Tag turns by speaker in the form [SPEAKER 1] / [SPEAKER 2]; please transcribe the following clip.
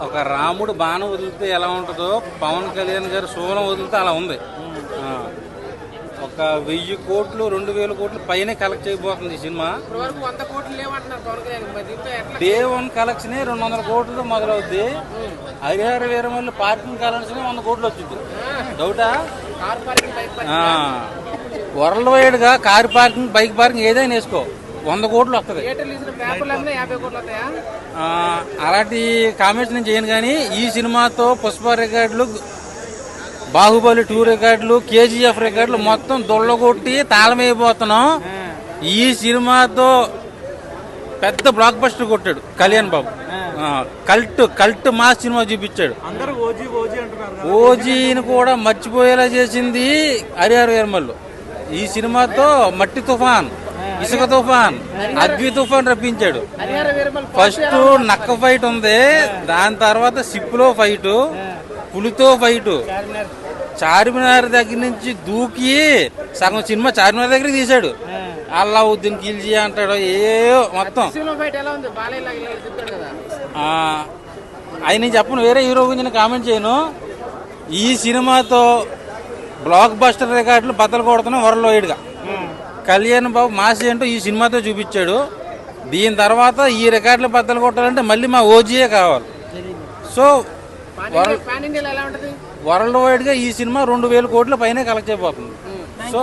[SPEAKER 1] ఒక రాముడు బాణం వదిలితే ఎలా ఉంటుందో పవన్ కళ్యాణ్ గారు శూలం వదిలితే అలా ఉంది. ఒక 1000 కోట్లు 2000 కోట్లు పైన కలెక్ట్ చేయబోతుంది ఈ సినిమా. డే 1 కలెక్షన్ 200 కోట్లతో మొదలవుద్ది. హరిహర వీరమల్లి పార్కింగ్ కలెక్షన్ 100 కోట్లు వచ్చింది. డౌటా? వరల్డ్ వైడ్ గా కార్ పార్కింగ్, బైక్ పార్కింగ్ ఏదైనా వేసుకో 100 కోట్లు వస్తుంది. అలాంటి కామెంట్స్ నేను చేయను. కానీ ఈ సినిమాతో పుష్ప రికార్డులు, బాహుబలి 2 రికార్డులు, KGF రికార్డులు మొత్తం దొల్లగొట్టి తాళమైపోతున్నాం. ఈ సినిమాతో పెద్ద బ్లాక్ బస్టర్ కొట్టాడు Kalyan Babu. Cult mass cinema చూపించాడు. ఓజీని కూడా మర్చిపోయేలా చేసింది హరిహర వీరమల్లు. ఈ సినిమాతో మట్టి తుఫాన్, ఇసుక తుఫాన్, అగ్ని తుఫాన్ రప్పించాడు. ఫస్ట్ నక్క ఫైట్ ఉంది, దాని తర్వాత సిప్పులో ఫైటు, పులితో ఫైటు, చార్మినార్ దగ్గర నుంచి దూకి సగం సినిమా చార్మినార్ దగ్గర తీశాడు. అల్లావుద్దీన్ ఖిల్జీ అంటాడు ఏ మొత్తం. ఆయన నేను చెప్పను, వేరే హీరో గురించి నేను కామెంట్ చేయను. ఈ సినిమాతో బ్లాక్ బస్టర్ రికార్డులు బద్దలు కొడుతున్నాం వరల్డ్ వైడ్గా. కళ్యాణ్ బాబు మాస్ ఏంటో ఈ సినిమాతో చూపించాడు. దీని తర్వాత ఈ రికార్డులు బద్దలు కొట్టాలంటే మళ్ళీ మా ఓజీయే కావాలి. సో వరల్డ్ వైడ్ గా ఈ సినిమా 2000 కోట్ల పైన కలెక్ట్ అయిపోతుంది. సో